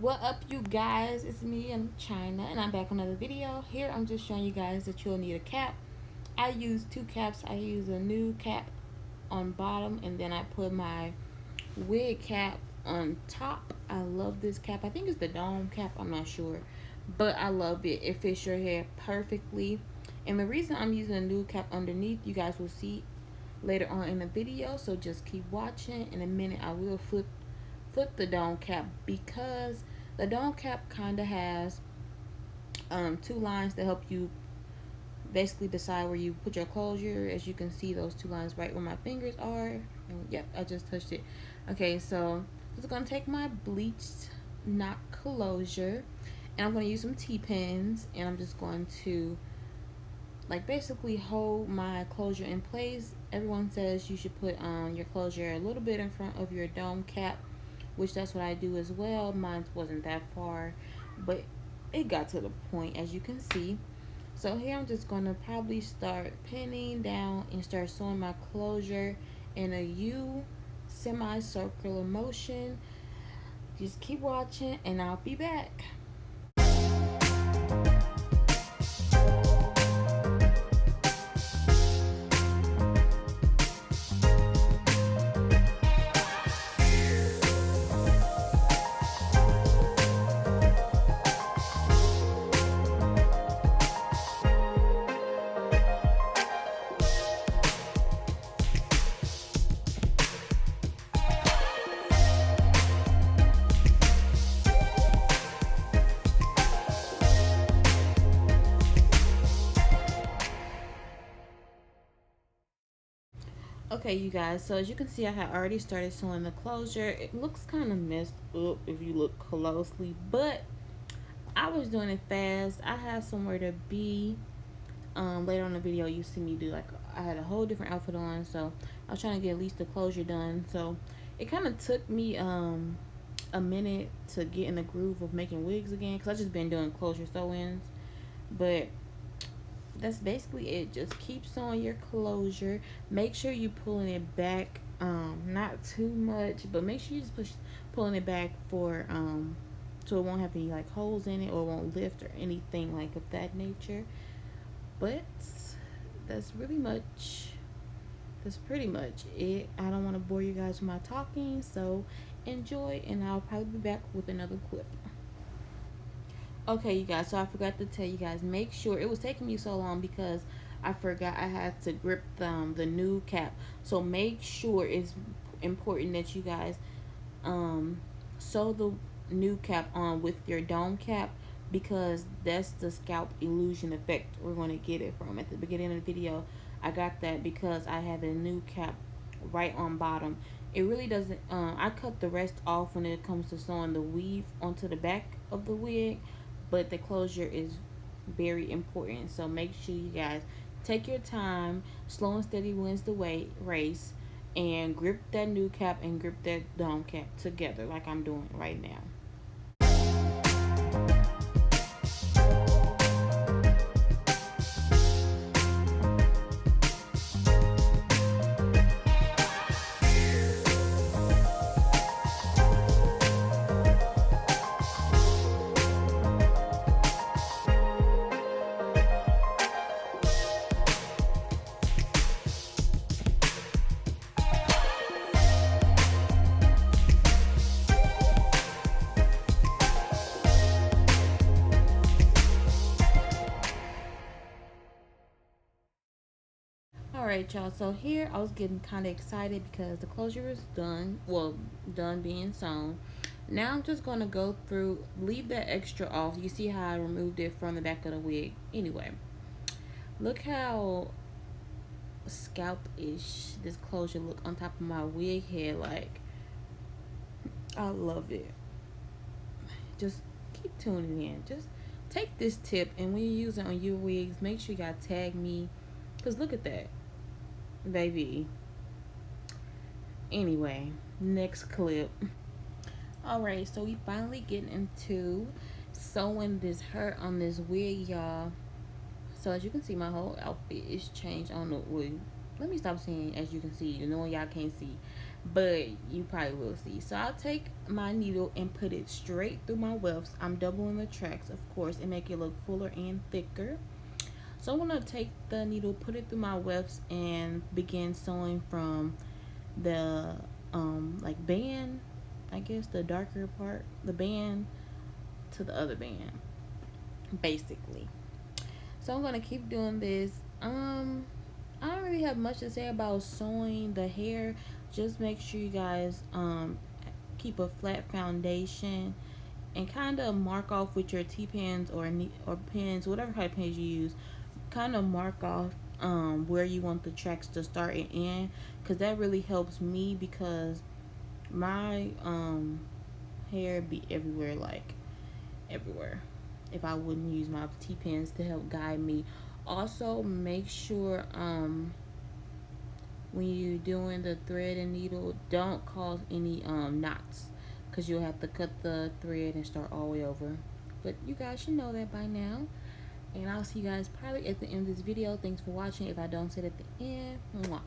What up, you guys? It's me, I'm China, and I'm back on another video. Here I'm just showing you guys that you'll need a cap. I use two caps. I use a new cap on bottom, and then I put my wig cap on top. I love this cap. I think it's the dome cap, I'm not sure, but I love it. It fits your hair perfectly. And the reason I'm using a new cap underneath, you guys will see later on in the video, so just keep watching. In a minute I will flip the dome cap, because the dome cap kind of has two lines to help you basically decide where you put your closure. As you can see, those two lines right where my fingers are, and yep, I just touched it. Okay, so I'm just gonna take my bleached knot closure, and I'm gonna use some T-pins, and I'm just going to like basically hold my closure in place. Everyone says you should put your closure a little bit in front of your dome cap, which that's what I do as well. Mine wasn't that far, but it got to the point, as you can see. So here I'm just gonna probably start pinning down and start sewing my closure in a U semi-circular motion. Just keep watching and I'll be back. Okay, you guys, so as you can see, I had already started sewing the closure. It looks kind of messed up if you look closely, but I was doing it fast. I have somewhere to be. Later on in the video, you see me do like, I had a whole different outfit on, so I was trying to get at least the closure done. So it kind of took me a minute to get in the groove of making wigs again, because I just been doing closure sew-ins. But that's basically it. Just keep sewing your closure. Make sure you pulling it back, not too much, but make sure you just pulling it back for so it won't have any like holes in it, or it won't lift or anything like of that nature. But that's really much that's pretty much it. I don't want to bore you guys with my talking, so enjoy, and I'll probably be back with another clip. Okay, you guys, so I forgot to tell you guys, make sure, it was taking me so long because I forgot I had to grip the new cap. So make sure, it's important that you guys sew the new cap on with your dome cap, because that's the scalp illusion effect we're going to get it from. At the beginning of the video, I got that because I had the new cap right on bottom. It really doesn't, I cut the rest off when it comes to sewing the weave onto the back of the wig, but the closure is very important. So make sure you guys take your time. Slow and steady wins the race, and grip that new cap and grip that dome cap together like I'm doing right now. Alright, y'all, so here I was getting kind of excited because the closure is done, well, done being sewn. Now I'm just going to go through, leave that extra off. You see how I removed it from the back of the wig. Anyway, look how scalp-ish this closure look on top of my wig head. Like, I love it. Just keep tuning in. Just take this tip, and when you use it on your wigs, make sure you got tag me, because look at that, baby. Anyway, next clip. Alright, so we finally getting into sewing this hurt on this wig, y'all. So as you can see, my whole outfit is changed on the wig. Let me stop saying as you can see, you know, y'all can't see. but you probably will see. So I'll take my needle and put it straight through my wefts. I'm doubling the tracks, of course, and make it look fuller and thicker. So I'm gonna take the needle, put it through my wefts, and begin sewing from the like band, I guess the darker part, the band to the other band, basically. So I'm gonna keep doing this. I don't really have much to say about sewing the hair. Just make sure you guys keep a flat foundation and kind of mark off with your T-pins or pins, whatever kind of pins you use. Kind of mark off where you want the tracks to start and end, because that really helps me, because my hair be everywhere, like everywhere, if I wouldn't use my T-pins to help guide me. Also, make sure when you're doing the thread and needle, don't cause any knots, because you'll have to cut the thread and start all the way over. But you guys should know that by now. And I'll see you guys probably at the end of this video. Thanks for watching. If I don't say it at the end, mwah.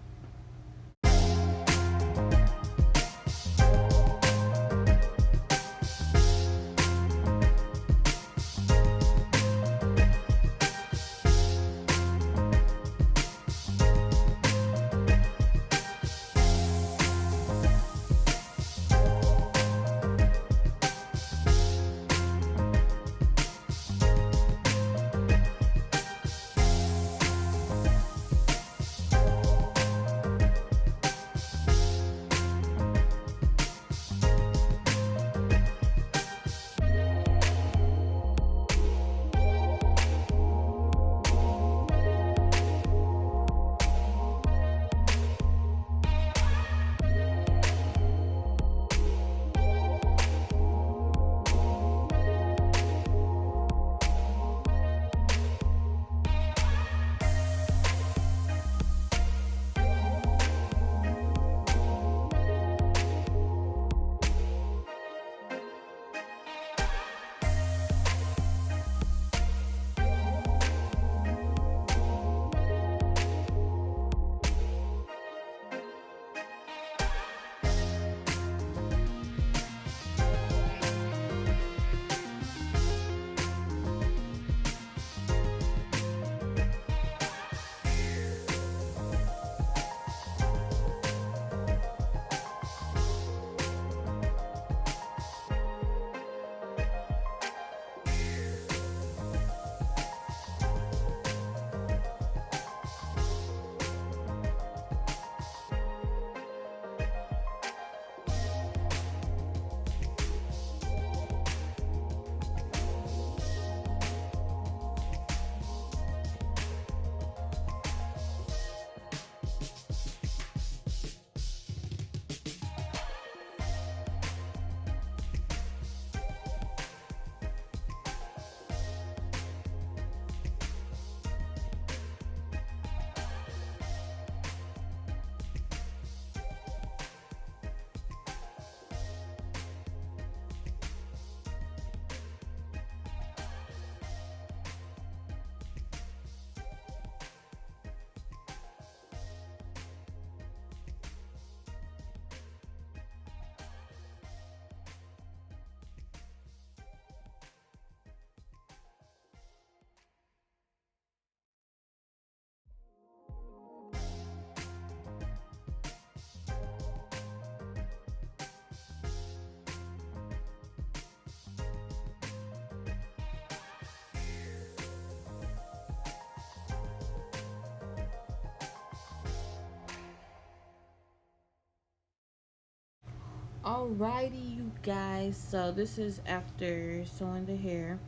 Alrighty, you guys. So this is after sewing the hair.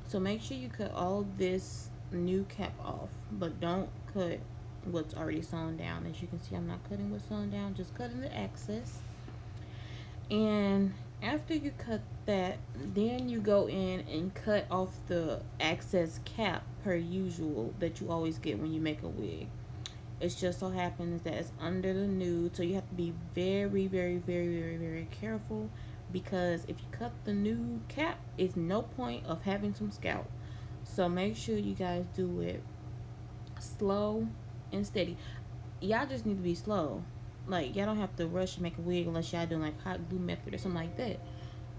So make sure you cut all this new cap off, but don't cut what's already sewn down. As you can see, I'm not cutting what's sewn down, just cutting the excess. And after you cut that, then you go in and cut off the excess cap per usual that you always get when you make a wig. It just so happens that it's under the nude, so you have to be very, very, very, very, very careful, because if you cut the nude cap, it's no point of having some scalp. So make sure you guys do it slow and steady. Y'all just need to be slow. Like, y'all don't have to rush to make a wig unless y'all doing like hot glue method or something like that.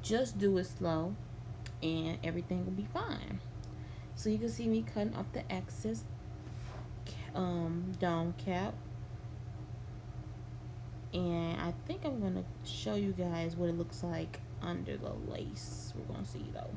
Just do it slow and everything will be fine. So you can see me cutting off the excess dome cap, and I think I'm gonna show you guys what it looks like under the lace. We're gonna see though.